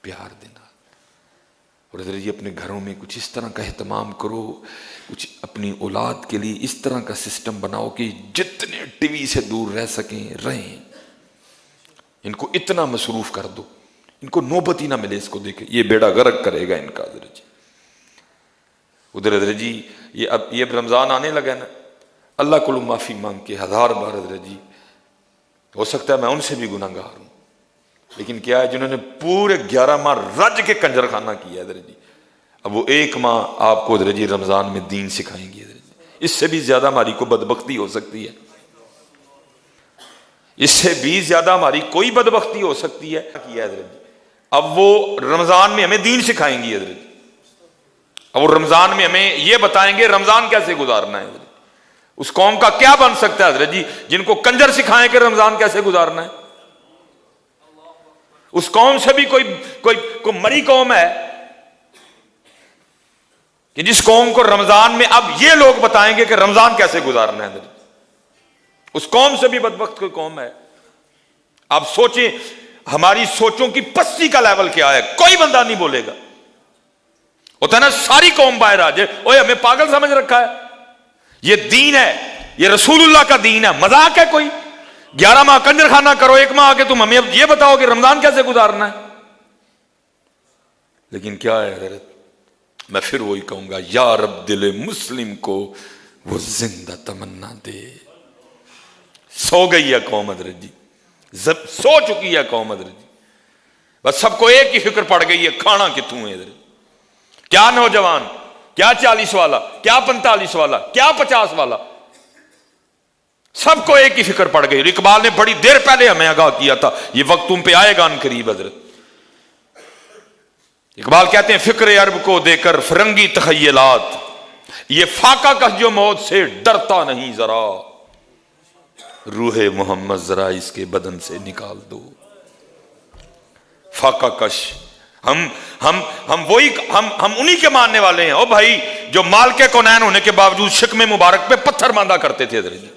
پیار دینا. اور حضرت جی اپنے گھروں میں کچھ اس طرح کا اہتمام کرو, کچھ اپنی اولاد کے لیے اس طرح کا سسٹم بناؤ کہ جتنے ٹی وی سے دور رہ سکیں رہیں. ان کو اتنا مصروف کر دو, ان کو نوبت ہی نہ ملے اس کو دیکھے, یہ بیڑا غرق کرے گا ان کا. حضرت جی ادھر حضرت جی یہ اب رمضان آنے لگا نا, اللہ کو معافی مانگ کے 1000 بار حضرت جی, ہو سکتا ہے میں ان سے بھی گناہ گار ہوں, لیکن کیا ہے جنہوں نے پورے 11 ماہ رج کے کنجر خانہ کیا حضرت جی, اب وہ 1 ماہ آپ کو حضرت جی رمضان میں دین سکھائیں گے حضرت جی. اس سے بھی زیادہ ہماری کو بدبختی ہو سکتی ہے, اس سے بھی زیادہ ہماری کوئی بدبختی ہو سکتی ہے. حضرت جی اب وہ رمضان میں ہمیں دین سکھائیں گی حضرت جی, اب وہ رمضان میں ہمیں یہ بتائیں گے رمضان کیسے گزارنا ہے حضرت. اس قوم کا کیا بن سکتا ہے حضرت جی جن کو کنجر سکھائیں کہ رمضان کیسے گزارنا ہے. اس قوم سے بھی کوئی مری قوم ہے کہ جس قوم کو رمضان میں اب یہ لوگ بتائیں گے کہ رمضان کیسے گزارنا ہے حضرت. اس قوم سے بھی بدبخت کوئی قوم ہے. آپ سوچیں ہماری سوچوں کی پستی کا لیول کیا ہے. کوئی بندہ نہیں بولے گا, ہوتا ہے نا ساری قوم باہر آ جائے, اوے ہمیں پاگل سمجھ رکھا ہے, یہ دین ہے, یہ رسول اللہ کا دین ہے, مذاق ہے کوئی. 11 ماہ کنجر خانہ کرو, 1 ماہ آ کے تم ہمیں یہ بتاؤ کہ رمضان کیسے گزارنا ہے. لیکن کیا ہے حضرت, میں پھر وہی کہوں گا, یا رب دل مسلم کو وہ زندہ تمنا دے. سو گئی ہے قوم حضرت جی, سو چکی ہے قوم حضرت جی. بس سب کو ایک ہی فکر پڑ گئی ہے, کھانا کتوں ہے حضرت. کیا نوجوان, کیا 40 والا, کیا 45 والا, کیا 50 والا, سب کو ایک ہی فکر پڑ گئی. اقبال نے بڑی دیر پہلے ہمیں آگاہ کیا تھا یہ وقت تم پہ آئے گا ان قریب حضرت. اقبال کہتے ہیں فکر عرب کو دے کر فرنگی تخیلات, یہ فاقہ کش جو موت سے ڈرتا نہیں ذرا, روح محمد ذرا اس کے بدن سے نکال دو. فاقہ کش ہم وہی ہم انہی کے ماننے والے ہیں. او بھائی جو مالک کونین ہونے کے باوجود شکم مبارک پہ پتھر باندھا کرتے تھے حضرت جی,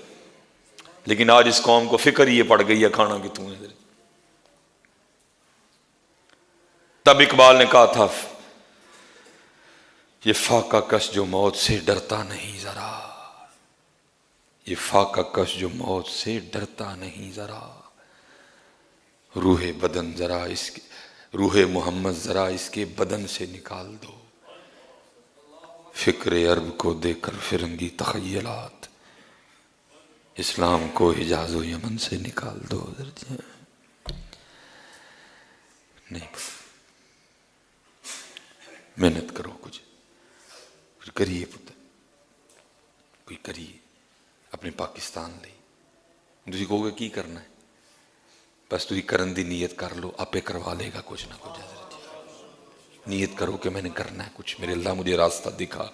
لیکن آج اس قوم کو فکر یہ پڑ گئی ہے کھانا کتوں ہے حضرت. تب اقبال نے کہا تھا یہ فاقہ کش جو موت سے ڈرتا نہیں ذرا, یہ فاقہ کش جو موت سے ڈرتا نہیں ذرا, روح بدن ذرا اس کے, روح محمد ذرا اس کے بدن سے نکال دو. فکر عرب کو دے کر فرنگی تخیلات, اسلام کو حجاز و یمن سے نکال دو. نہیں, محنت کرو, کچھ کریے پتر, کوئی کریے اپنے پاکستان لئی. تسی کہو گے کی کرنا ہے, بس تسی کرن دی نیت کر لو, آپے کروا لے گا کچھ نہ کچھ. حضرت نیت کرو کہ میں نے کرنا ہے کچھ, میرے اللہ مجھے راستہ دکھا,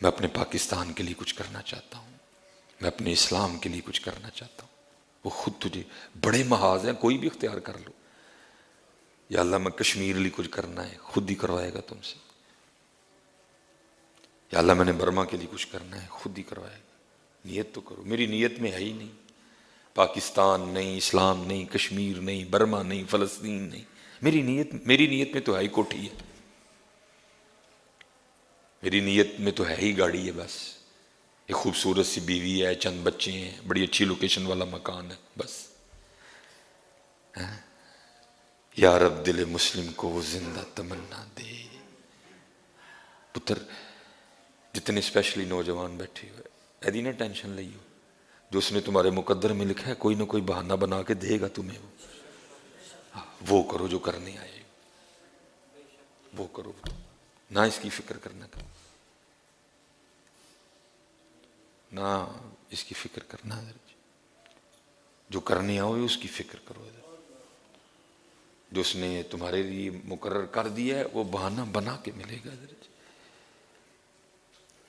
میں اپنے پاکستان کے لیے کچھ کرنا چاہتا ہوں, میں اپنے اسلام کے لیے کچھ کرنا چاہتا ہوں. وہ خود تجھے بڑے محاذ ہیں, کوئی بھی اختیار کر لو. یا اللہ میں کشمیر لیے کچھ کرنا ہے, خود ہی کروائے گا تم سے. یا اللہ میں نے برما کے لیے کچھ کرنا ہے, خود ہی کروائے گا. نیت تو کرو. میری نیت میں ہے ہی نہیں, پاکستان نہیں, اسلام نہیں, کشمیر نہیں, برما نہیں, فلسطین نہیں. میری نیت میں تو ہے ہی کوٹھی ہے, میری نیت میں تو ہے ہی گاڑی ہے, بس ایک خوبصورت سی بیوی ہے, چند بچے ہیں, بڑی اچھی لوکیشن والا مکان ہے, بس. یا رب دل مسلم کو وہ زندہ تمنا دے. پتر جتنے اسپیشلی نوجوان بیٹھے ہوئے, ایدی نہ ٹینشن لئیو, جو اس نے تمہارے مقدر میں لکھا ہے کوئی نہ کوئی بہانہ بنا کے دے گا تمہیں. وہ کرو جو کرنے آئے, وہ کرو, نہ اس کی فکر کرنا, نہ اس کی فکر کرنا. جو کرنے آؤ اس کی فکر کرو. جو اس نے تمہارے لیے مقرر کر دیا ہے وہ بہانہ بنا کے ملے گا.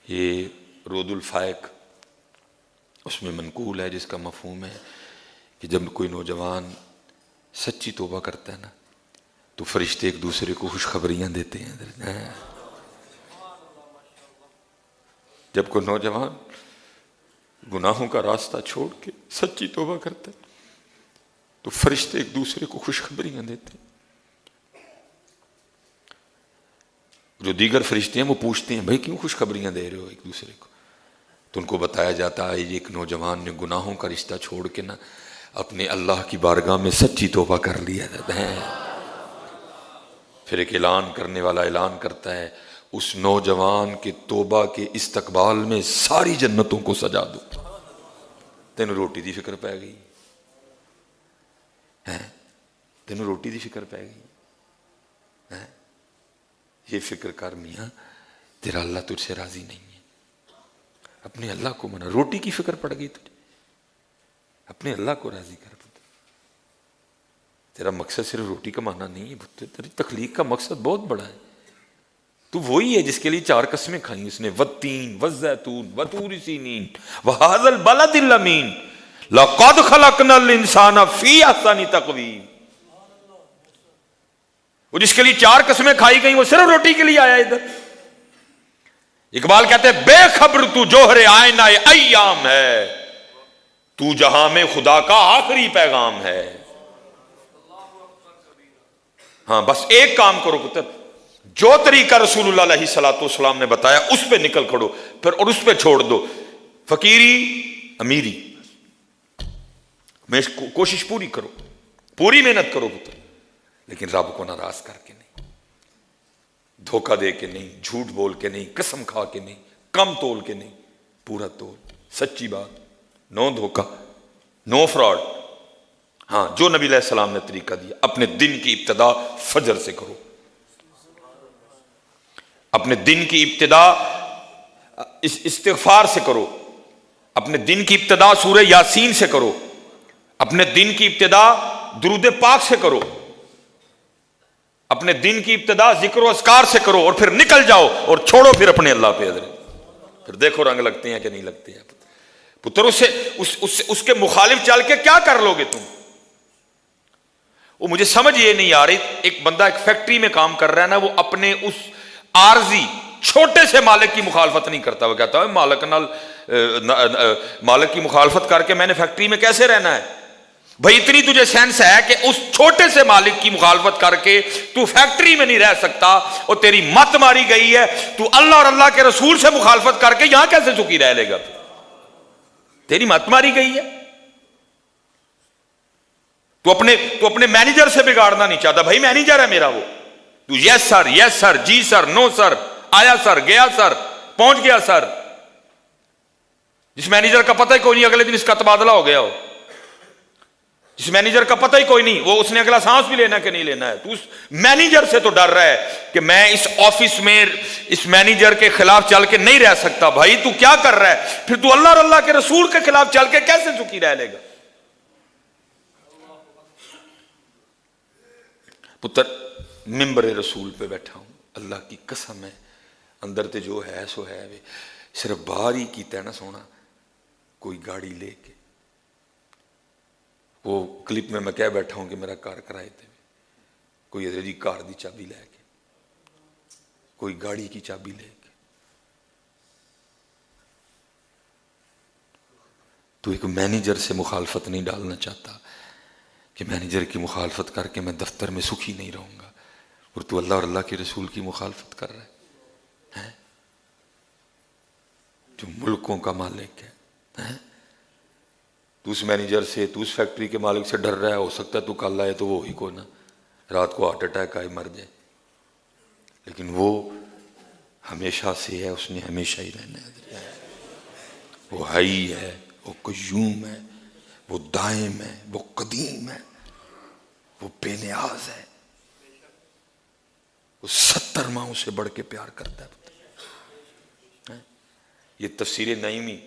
یہ رود الفائق اس میں منقول ہے, جس کا مفہوم ہے کہ جب کوئی نوجوان سچی توبہ کرتا ہے نا تو فرشتے ایک دوسرے کو خوشخبریاں دیتے ہیں. جب کوئی نوجوان گناہوں کا راستہ چھوڑ کے سچی توبہ کرتا ہے تو فرشتے ایک دوسرے کو خوشخبریاں دیتے ہیں. جو دیگر فرشتے ہیں وہ پوچھتے ہیں بھائی کیوں خوشخبریاں دے رہے ہو ایک دوسرے کو؟ تو ان کو بتایا جاتا ہے ایک نوجوان نے گناہوں کا رشتہ چھوڑ کے نا اپنے اللہ کی بارگاہ میں سچی توبہ کر لیا جاتا ہے۔ پھر ایک اعلان کرنے والا اعلان کرتا ہے اس نوجوان کے توبہ کے استقبال میں ساری جنتوں کو سجا دو۔ تینوں روٹی دی فکر پہ گئی ہے، تینوں روٹی دی فکر پہ گئی ہے، یہ فکر کر میاں تیرا اللہ تجھ سے راضی نہیں ہے، اپنے اللہ کو منا۔ روٹی کی فکر پڑ گئی تجھے، اپنے اللہ کو راضی کر۔ تیرا مقصد صرف روٹی کمانا نہیں ہے، تیری تخلیق کا مقصد بہت بڑا ہے۔ تو وہی ہے جس کے لیے 4 قسمیں کھائیں اس نے، والتین والزیتون وطور سینین وہذا البلد الامین لقد خلقنا الانسان فی احسن تقویم۔ وہ جس کے لیے 4 قسمیں کھائی گئی وہ صرف روٹی کے لیے آیا ادھر۔ اقبال کہتے ہیں بے خبر تو جوہر آئینہ ایام ہے، تو جہاں میں خدا کا آخری پیغام ہے۔ ہاں بس ایک کام کرو پتر، جو طریقہ رسول اللہ علیہ الصلوۃ والسلام نے بتایا اس پہ نکل کھڑو پھر، اور اس پہ چھوڑ دو فقیری امیری۔ میں کوشش پوری کرو، پوری محنت کرو پتر، لیکن رب کو ناراض کر کے نہیں، دھوکہ دے کے نہیں، جھوٹ بول کے نہیں، قسم کھا کے نہیں، کم تول کے نہیں، پورا تول، سچی بات، نو دھوکہ، نو فراڈ۔ ہاں جو نبی علیہ السلام نے طریقہ دیا، اپنے دن کی ابتدا فجر سے کرو، اپنے دن کی ابتدا استغفار سے کرو، اپنے دن کی ابتدا سورہ یاسین سے کرو، اپنے دن کی ابتدا درود پاک سے کرو، اپنے دن کی ابتدا ذکر و اذکار سے کرو، اور پھر نکل جاؤ اور چھوڑو پھر اپنے اللہ پہ حضرت، پھر دیکھو رنگ لگتے ہیں کہ نہیں لگتے ہیں پتر۔ اس کے مخالف چل کے کیا کر لو گے تم؟ وہ مجھے سمجھ یہ نہیں آ رہی، ایک بندہ ایک فیکٹری میں کام کر رہا ہے نا، وہ اپنے اس عارضی چھوٹے سے مالک کی مخالفت نہیں کرتا، وہ کہتا ہے مالک کی مخالفت کر کے میں نے فیکٹری میں کیسے رہنا ہے؟ بھائی اتنی تجھے سینس ہے کہ اس چھوٹے سے مالک کی مخالفت کر کے تو فیکٹری میں نہیں رہ سکتا، اور تیری مت ماری گئی ہے، تو اللہ اور اللہ کے رسول سے مخالفت کر کے یہاں کیسے سکھی رہ لے گا؟ تیری مت ماری گئی ہے۔ تو اپنے مینیجر سے بگاڑنا نہیں چاہتا، بھائی مینیجر ہے میرا وہ، تو یس سر، یس سر، جی سر، نو سر، آیا سر، گیا سر، پہنچ گیا سر۔ جس مینیجر کا پتہ ہی کوئی نہیں اگلے دن اس کا تبادلہ ہو گیا ہو، جس مینیجر کا پتہ ہی کوئی نہیں وہ اس نے اگلا سانس بھی لینا کہ نہیں لینا ہے، تو اس مینیجر سے تو ڈر رہا ہے کہ میں اس آفس میں اس مینیجر کے خلاف چل کے نہیں رہ سکتا۔ بھائی تو کیا کر رہا ہے؟ پھر تو اللہ اور اللہ کے رسول کے خلاف چل کے کیسے سکھی رہ لے گا؟ پتر ممبر رسول پہ بیٹھا ہوں، اللہ کی قسم ہے اندر تے جو ہے سو ہے، صرف باہر ہی کیتا ہے نا سونا، کوئی گاڑی لے کے، وہ کلپ میں کہہ بیٹھا ہوں کہ میرا کار کرائے تھے، کوئی ادھر جی کار دی چابی لے کے، کوئی گاڑی کی چابی لے کے، تو ایک مینیجر سے مخالفت نہیں ڈالنا چاہتا کہ مینیجر کی مخالفت کر کے میں دفتر میں سکھی نہیں رہوں گا، اور تو اللہ اور اللہ کے رسول کی مخالفت کر رہا ہے جو ملکوں کا مالک ہے۔ تو اس مینیجر سے، تو اس فیکٹری کے مالک سے ڈر رہا ہے، ہو سکتا ہے تو کل آئے تو وہ ہی کو نا رات کو ہارٹ اٹیک آئے مر جائے، لیکن وہ ہمیشہ سے ہے، اس نے ہمیشہ ہی رہنا ہے، وہ حی ہے، وہ قیوم ہے، وہ دائم ہے، وہ قدیم ہے، وہ بے نیاز ہے، وہ 70 ماہوں سے بڑھ کے پیار کرتا ہے۔ یہ تفسیر نعیمی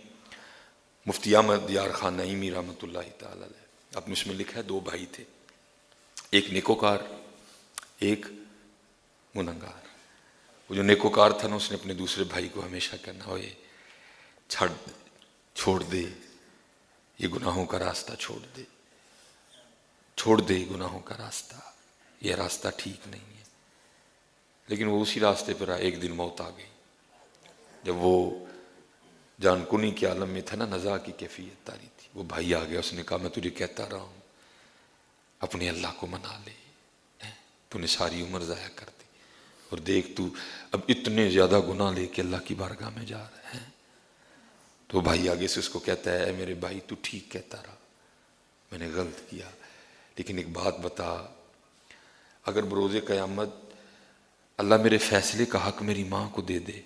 مفتی احمد یار خان نعیمی رحمۃ اللہ تعالی علیہ، آپ نے اس میں لکھا ہے 2 بھائی تھے، ایک نیکوکار ایک گنہگار۔ وہ جو نیکوکار تھا نا اس نے اپنے دوسرے بھائی کو ہمیشہ کہنا ہوئے چھوڑ دے یہ گناہوں کا راستہ، چھوڑ دے گناہوں کا راستہ، یہ راستہ ٹھیک نہیں ہے۔ لیکن وہ اسی راستے پر ایک دن موت آ گئی، جب وہ جان کنی کے عالم میں تھا نا، نزا کی کیفیت تاری تھی، وہ بھائی آ گیا، اس نے کہا میں تجھے کہتا رہا ہوں اپنے اللہ کو منا لے، تو نے ساری عمر ضائع کر دی، اور دیکھ تو اب اتنے زیادہ گناہ لے کے اللہ کی بارگاہ میں جا رہے ہیں. تو بھائی آگے سے اس کو کہتا ہے اے میرے بھائی تو ٹھیک کہتا رہا، میں نے غلط کیا، لیکن ایک بات بتا، اگر بروز قیامت اللہ میرے فیصلے کا حق میری ماں کو دے دے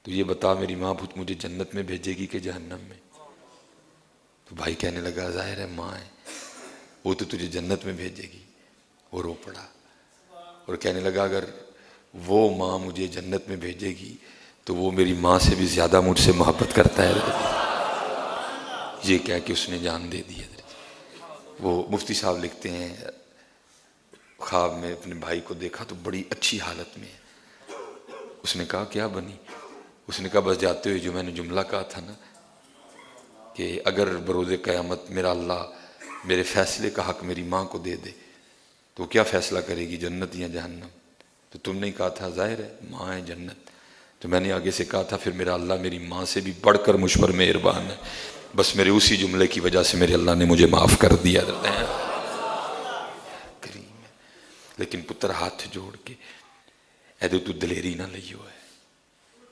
تو یہ بتا میری ماں مجھے جنت میں بھیجے گی کہ جہنم میں؟ تو بھائی کہنے لگا ظاہر ہے ماں ہے، وہ تو تجھے جنت میں بھیجے گی. وہ رو پڑا اور کہنے لگا اگر وہ ماں مجھے جنت میں بھیجے گی تو وہ میری ماں سے بھی زیادہ مجھ سے محبت کرتا ہے. یہ کہہ کے اس نے جان دے دی. وہ مفتی صاحب لکھتے ہیں خواب میں اپنے بھائی کو دیکھا تو بڑی اچھی حالت میں ہے. اس نے کہا کیا بنی؟ اس نے کہا بس جاتے ہوئے جو میں نے جملہ کہا تھا نا کہ اگر بروز قیامت میرا اللہ میرے فیصلے کا حق میری ماں کو دے دے تو کیا فیصلہ کرے گی، جنت یا جہنم؟ تو تم نے کہا تھا ظاہر ہے ماں ہے جنت. تو میں نے آگے سے کہا تھا پھر میرا اللہ میری ماں سے بھی بڑھ کر مجھ پر مہربان ہے. بس میرے اسی جملے کی وجہ سے میرے اللہ نے مجھے معاف کر دیا. کریم ہے. لیکن پتر ہاتھ جوڑ کے ایدو تو دلیری نہ لئیو ہے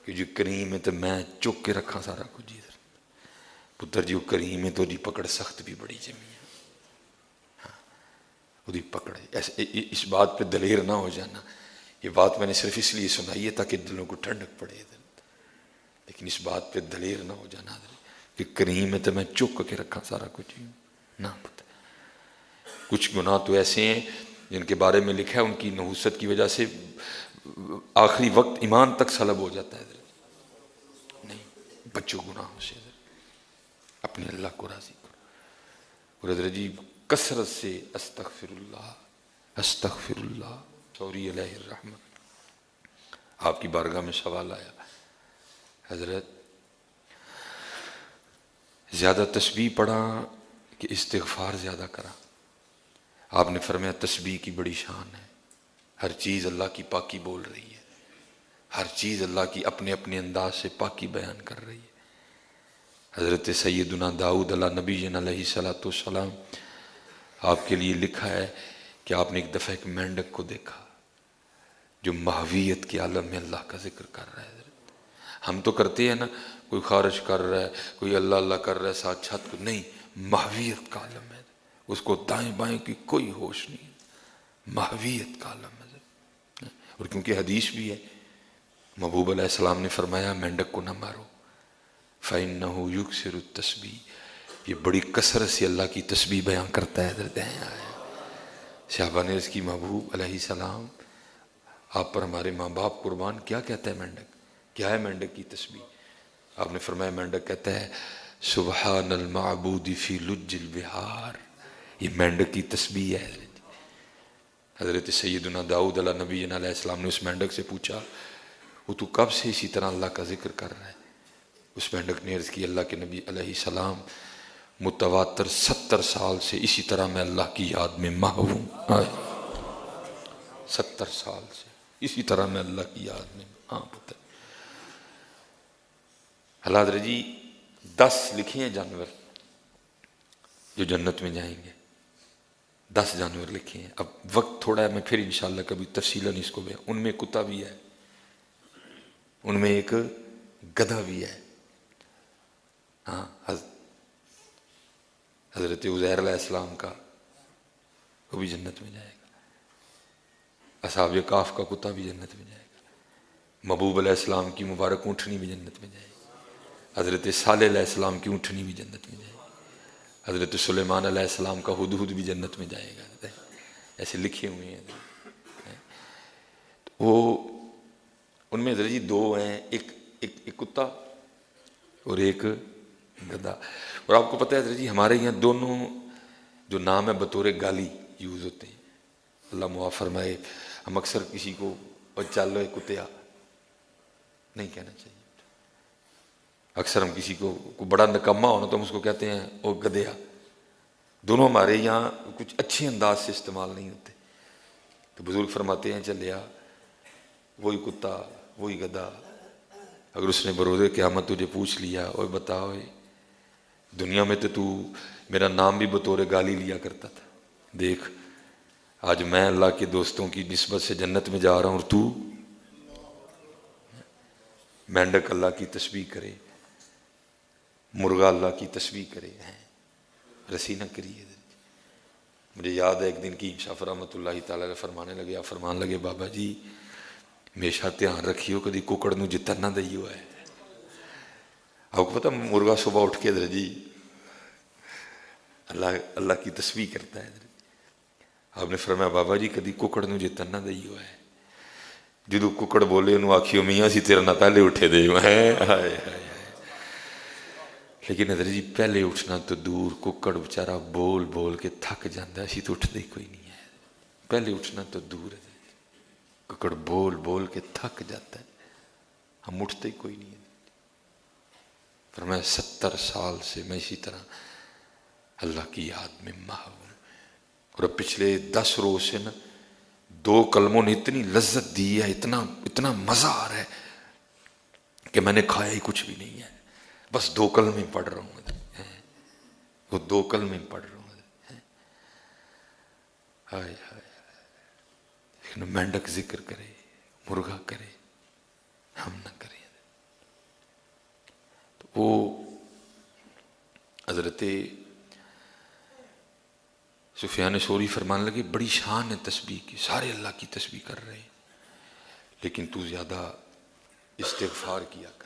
کہ جو کریم ہے تو میں چک کے رکھا سارا کچھ. پتر جو کریم ہے تو جی پکڑ سخت بھی بڑی جمی ہے. وہ پکڑ اس بات پہ دلیر نہ ہو جانا. یہ بات میں نے صرف اس لیے سنائی ہے تاکہ دلوں کو ٹھنڈک پڑے، لیکن اس بات پہ دلیر نہ ہو جانا کہ کریم ہے تو میں چک کے رکھا سارا کچھ نہ. پتہ کچھ گناہ تو ایسے ہیں جن کے بارے میں لکھا ہے ان کی نحوست کی وجہ سے آخری وقت ایمان تک سلب ہو جاتا ہے. نہیں، بچو گناہوں سے، اپنے اللہ کو راضی کرو. اور حضرت جی کثرت سے استغفر اللہ استغفر اللہ سوری علیہ الرحمہ. آپ کی بارگاہ میں سوال آیا حضرت زیادہ تسبیح پڑھا کہ استغفار زیادہ کرا؟ آپ نے فرمایا تسبیح کی بڑی شان ہے، ہر چیز اللہ کی پاکی بول رہی ہے، ہر چیز اللہ کی اپنے اپنے انداز سے پاکی بیان کر رہی ہے. حضرت سیدنا داؤد علیہ نبی علیہ السلام آپ کے لیے لکھا ہے کہ آپ نے ایک دفعہ ایک مینڈک کو دیکھا جو ماہویت کے عالم میں اللہ کا ذکر کر رہا ہے. ہم تو کرتے ہیں نا، کوئی خارج کر رہا ہے، کوئی اللہ اللہ کر رہا ہے ساتھ چھت کو، نہیں، ماہویت کا عالم ہے، اس کو دائیں بائیں کی کوئی ہوش نہیں، ماہویت کا عالم ہے. اور کیونکہ حدیث بھی ہے محبوب علیہ السلام نے فرمایا مینڈک کو نہ مارو فَإِنَّهُ يُكْسِرُ التَّسْبِيحِ، یہ بڑی کثرت سے اللہ کی تسبیح بیان کرتا ہے. حضرت صحابہ نے اس کی محبوب علیہ السلام آپ پر ہمارے ماں باپ قربان، کیا کہتا ہے مینڈک؟ کیا ہے مینڈک کی تسبیح؟ آپ نے فرمایا مینڈک کہتا ہے سبحان المعبود فی لج البحار. یہ مینڈک کی تسبیح ہے. حضرت سیدنا داؤد علیہ نبی علیہ السلام نے اس مینڈک سے پوچھا وہ تو کب سے اسی طرح اللہ کا ذکر کر رہا ہے؟ اس مینڈک نے عرض کی اللہ کے نبی علیہ السلام متواتر 70 سال سے اسی طرح میں اللہ کی یاد میں محو ہوں. 70 سال سے اسی طرح میں اللہ کی یاد میں. ہاں پتہ حضرت جی 10 لکھے ہیں جانور جو جنت میں جائیں گے، 10 جانور لکھے ہیں. اب وقت تھوڑا ہے، میں پھر انشاءاللہ کبھی تفصیلاً اس کو بھی. ان میں کتا بھی ہے، ان میں ایک گدھا بھی ہے. ہاں حضرت عزیر علیہ السلام کا وہ بھی جنت میں جائے گا. اصحاب کاف کا کتا بھی جنت میں جائے گا. محبوب علیہ السلام کی مبارک اونٹنی بھی جنت میں جائے گی. حضرت صالح علیہ السلام کی اونٹنی بھی جنت میں جائے گی. حضرت سلیمان علیہ السلام کا ہدہد بھی جنت میں جائے گا. ایسے لکھے ہوئے ہیں. وہ ان میں حضرت جی 2 ہیں، ایک کتا اور ایک گدھا. اور آپ کو پتہ ہے حضرت جی ہمارے یہاں دونوں جو نام ہے بطور گالی یوز ہوتے ہیں. اللہ معاف فرمائے، ہم اکثر کسی کو چل رہے کتیا نہیں کہنا چاہیے. اکثر ہم کسی کو بڑا نکما ہونا تو ہم اس کو کہتے ہیں او گدھیا. دونوں ہمارے یہاں کچھ اچھے انداز سے استعمال نہیں ہوتے. تو بزرگ فرماتے ہیں چلیا وہی کتا وہی گدھا، اگر اس نے بروز قیامت تجھے پوچھ لیا اوے بتاؤ دنیا میں تو میرا نام بھی بطور گالی لیا کرتا تھا، دیکھ آج میں اللہ کے دوستوں کی نسبت سے جنت میں جا رہا ہوں اور تو مینڈک اللہ کی تسبیح کرے، مرغا اللہ کی تسبیح کرے، رسی نہ کریے۔ مجھے یاد ہے ایک دن کی شاہ رحمۃ اللہ تعالیٰ فرمانے لگے، آپ فرمان لگے بابا جی ہمیشہ دھیان رکھیو کدی ککڑ نو جتن نہ دئیو ہے۔ آپ کو پتہ مرغا صبح اٹھ کے جی اللہ کی تسبیح کرتا ہے، آپ نے فرمایا بابا جی کدی ککڑ نو جتن نہ دئیو ہے۔ جدو ککڑ بولے انہوں آکھیو میاں سی تیرا نہ پہلے اٹھے دے لیکن حضرت جی پہلے اٹھنا تو دور، ککڑ بچارہ بول بول کے تھک جاندہ ہے، اسی تو اٹھتے ہی کوئی نہیں ہے۔ پہلے اٹھنا تو دور ہے، ککڑ بول بول کے تھک جاتا ہے، ہم اٹھتے ہی کوئی نہیں ہے۔ فرمایا 70 سال سے میں اسی طرح اللہ کی یاد میں محو ہوں، اور پچھلے 10 روز سے نا 2 کلموں نے اتنی لذت دی ہے، اتنا مزہ آ رہا ہے کہ میں نے کھایا ہی کچھ بھی نہیں ہے، بس 2 کلمے پڑھ رہا ہوں، وہ 2 کلمے پڑھ رہا ہوں۔ ہائے ہائے، لیکن مینڈک ذکر کرے، مرغا کرے، ہم نہ کریں۔ تو وہ حضرت سفیان ثوری فرمانے لگے بڑی شان ہے تسبیح کی، سارے اللہ کی تسبیح کر رہے ہیں لیکن تو زیادہ استغفار کیا کر۔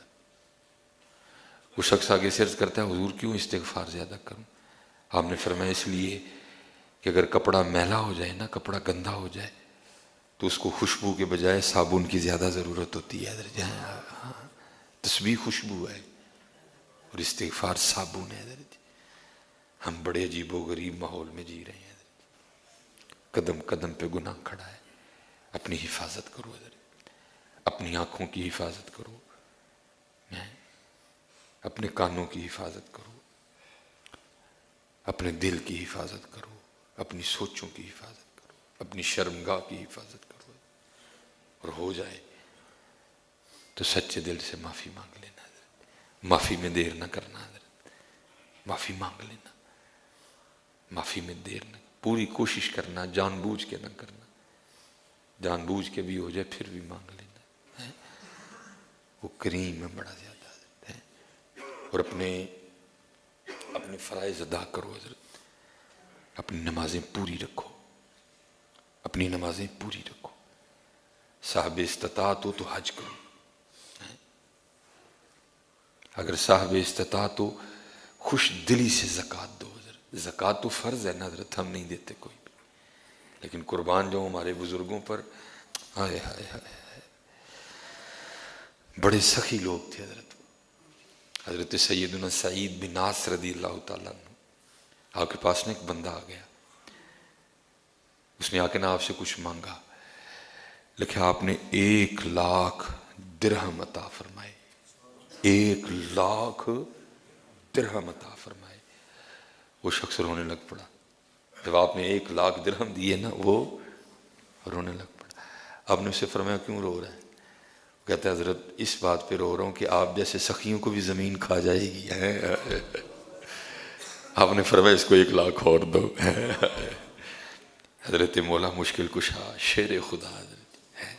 وہ شخص آگے سے عرض کرتا ہے حضور کیوں استغفار زیادہ کروں؟ آپ نے فرمایا اس لیے کہ اگر کپڑا میلا ہو جائے نا، کپڑا گندا ہو جائے تو اس کو خوشبو کے بجائے صابن کی زیادہ ضرورت ہوتی ہے۔ تسبیح خوشبو ہے اور استغفار صابن ہے۔ ہم بڑے عجیب و غریب ماحول میں جی رہے ہیں، قدم قدم پہ گناہ کھڑا ہے۔ اپنی حفاظت کرو، اپنی آنکھوں کی حفاظت کرو، اپنے کانوں کی حفاظت کرو، اپنے دل کی حفاظت کرو، اپنی سوچوں کی حفاظت کرو، اپنی شرمگاہ کی حفاظت کرو، اور ہو جائے تو سچے دل سے معافی مانگ لینا۔ معافی میں دیر نہ کرنا، معافی مانگ لینا، معافی میں دیر نہ، پوری کوشش کرنا، جان بوجھ کے نہ کرنا، جان بوجھ کے بھی ہو جائے پھر بھی مانگ لینا۔ وہ کریم ہے بڑا زیادہ ہے۔ اور اپنے فرائض ادا کرو حضرت، اپنی نمازیں پوری رکھو، اپنی نمازیں پوری رکھو۔ صاحب استطاعت ہو تو حج کرو، اگر صاحب استطاعت ہو خوش دلی سے زکوٰۃ دو۔ زکوٰۃ تو فرض ہے نا حضرت، ہم نہیں دیتے کوئی بھی، لیکن قربان جو ہمارے بزرگوں پر ہائے ہائے ہائے، بڑے سخی لوگ تھے حضرت۔ حضرت سیدنا سعید بن ناص رضی اللہ تعالیٰ عنہ، آپ کے پاس نے ایک بندہ آ گیا، اس نے آ کے نا آپ سے کچھ مانگا، لکھا آپ نے 1,00,000 درہم عطا فرمائے، 1,00,000 درہم عطا فرمائے۔ وہ شخص رونے لگ پڑا، جب آپ نے 1,00,000 درہم دیے نا وہ رونے لگ پڑا۔ آپ نے اسے فرمایا کیوں رو رہا ہے؟ وہ کہتا ہے حضرت اس بات پہ رو رہا ہوں کہ آپ جیسے سخیوں کو بھی زمین کھا جائے گی۔ آپ نے فرمایا اس کو 1,00,000 اور دو۔ حضرت مولا مشکل کشا شیر خدا حضرت ہے،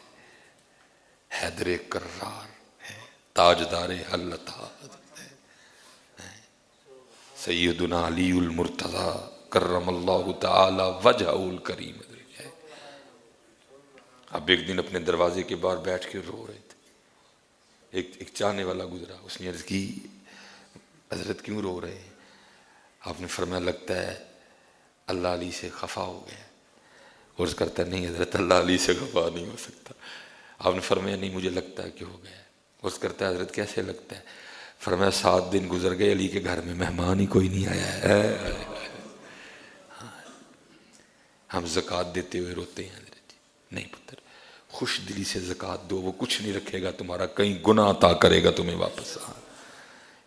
حیدر کرار ہے، تاجدار حلتا سیدنا علی المرتضی کرم اللہ تعالی وجہہ الکریم ہے۔ اب ایک دن اپنے دروازے کے باہر بیٹھ کے رو رہے تھے، ایک چاہنے والا گزرا، اس نے عرض کی حضرت کیوں رو رہے ہیں؟ آپ نے فرمایا لگتا ہے اللہ علی سے خفا ہو گیا۔ عرض کرتا ہے نہیں حضرت اللہ علی سے خفا نہیں ہو سکتا۔ آپ نے فرمایا نہیں مجھے لگتا ہے کہ ہو گیا۔ عرض کرتا ہے حضرت کیسے لگتا ہے؟ فرمایا 7 دن گزر گئے علی کے گھر میں مہمان ہی کوئی نہیں آیا ہے۔ ہم زکوٰۃ دیتے ہوئے روتے ہیں حضرت، نہیں پتر خوش دلی سے زکوٰۃ دو، وہ کچھ نہیں رکھے گا تمہارا، کہیں گناہ عطا کرے گا تمہیں واپس۔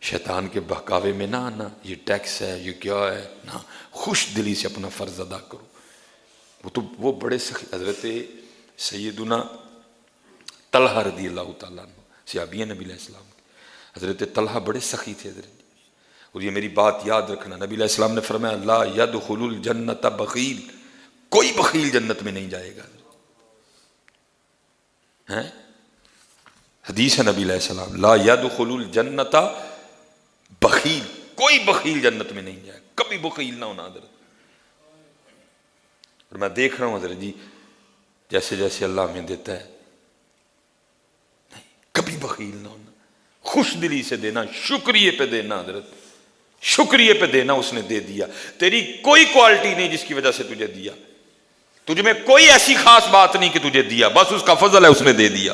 شیطان کے بہکاوے میں نہ آنا، یہ ٹیکس ہے یہ کیا ہے، نہ، خوش دلی سے اپنا فرض ادا کرو۔ وہ بڑے سخی حضرت سیدنا طلحہ رضی اللہ تعالیٰ عنہ، صحابی ہیں نبی علیہ السلام کے، حضرت طلحہ بڑے سخی تھے حضرت۔ اور یہ میری بات یاد رکھنا، نبی علیہ السلام نے فرمایا لا يدخل الجنت بخیل، کوئی بخیل جنت میں نہیں جائے گا. حدیث ہے نبی علیہ السلام لا يدخل الجنت بخیل، کوئی بخیل جنت میں نہیں جائے، کبھی بخیل نہ ہونا حضرت. اور میں دیکھ رہا ہوں حضرت جی جیسے جیسے اللہ ہمیں دیتا ہے، کبھی بخیل نہ ہونا، خوش دلی سے دینا، شکریہ پہ دینا حضرت، شکریہ پہ دینا. اس نے دے دیا، تیری کوئی کوالٹی نہیں جس کی وجہ سے تجھے دیا، تجھ میں کوئی ایسی خاص بات نہیں کہ تجھے دیا، بس اس کا فضل ہے، اس نے دے دیا.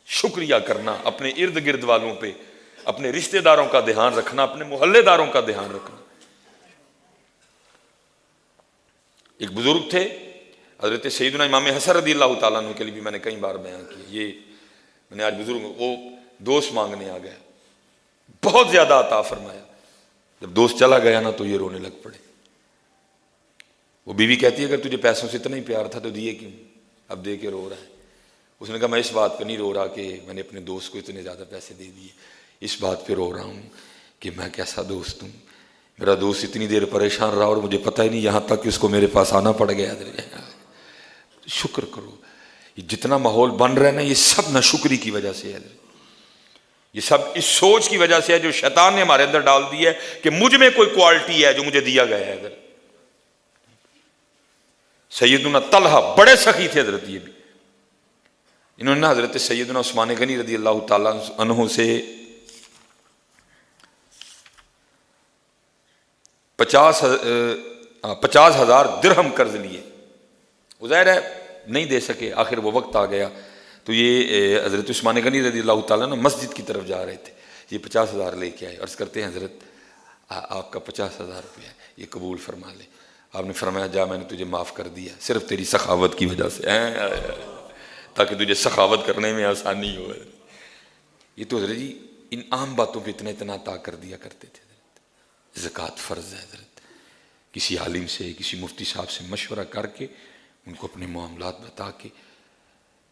شکریہ کرنا، اپنے ارد گرد والوں پہ، اپنے رشتہ داروں کا دھیان رکھنا، اپنے محلے داروں کا دھیان رکھنا. ایک بزرگ تھے حضرت سیدنا امام حسن رضی اللہ تعالیٰ عنہ کے لیے بھی میں نے کئی بار بیان کیا. یہ میں نے آج بزرگ، وہ دوست مانگنے آ گیا، بہت زیادہ عطا فرمایا. جب دوست چلا گیا نا تو یہ رونے لگ پڑے. وہ بیوی کہتی ہے اگر تجھے پیسوں سے اتنا ہی پیار تھا تو دیے کیوں، اب دے کے رو رہا ہے. اس نے کہا میں اس بات پہ نہیں رو رہا کہ میں نے اپنے دوست کو اتنے زیادہ پیسے دے دیے، اس بات پہ رو رہا ہوں کہ میں کیسا دوست ہوں. میرا دوست اتنی دیر پریشان رہا اور مجھے پتہ ہی نہیں، یہاں تک کہ اس کو میرے پاس آنا پڑ گیا. شکر کرو. یہ جتنا ماحول بن رہا ہے نا یہ سب ناشکری کی وجہ سے ہے، یہ سب اس سوچ کی وجہ سے ہے جو شیطان نے ہمارے اندر ڈال دی ہے کہ مجھ میں کوئی کوالٹی ہے جو مجھے دیا گیا ہے. سیدنا طلحہ بڑے سخی تھے حضرت، یہ بھی انہوں نے حضرت سیدنا عثمان غنی رضی اللہ تعالیٰ عنہ سے 50,000 درہم قرض لیے. ظاہر ہے نہیں دے سکے، آخر وہ وقت آ گیا تو یہ حضرت عثمان غنی رضی اللہ تعالیٰ عنہ مسجد کی طرف جا رہے تھے. یہ 50,000 لے کے آئے، عرض کرتے ہیں حضرت آپ کا 50,000 روپیہ ہے، یہ قبول فرما لے. آپ نے فرمایا جا میں نے تجھے معاف کر دیا صرف تیری سخاوت کی وجہ سے، تاکہ تجھے سخاوت کرنے میں آسانی ہو. یہ تو حضرت جی ان عام باتوں پہ اتنا عطا کر دیا کرتے تھے. زکوٰۃ فرض ہے حضرت، کسی عالم سے کسی مفتی صاحب سے مشورہ کر کے ان کو اپنے معاملات بتا کے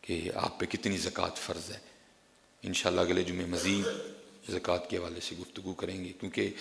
کہ آپ پہ کتنی زکوٰۃ فرض ہے. انشاءاللہ اگلے جمعے مزید زکوٰۃ کے حوالے سے گفتگو کریں گے، کیونکہ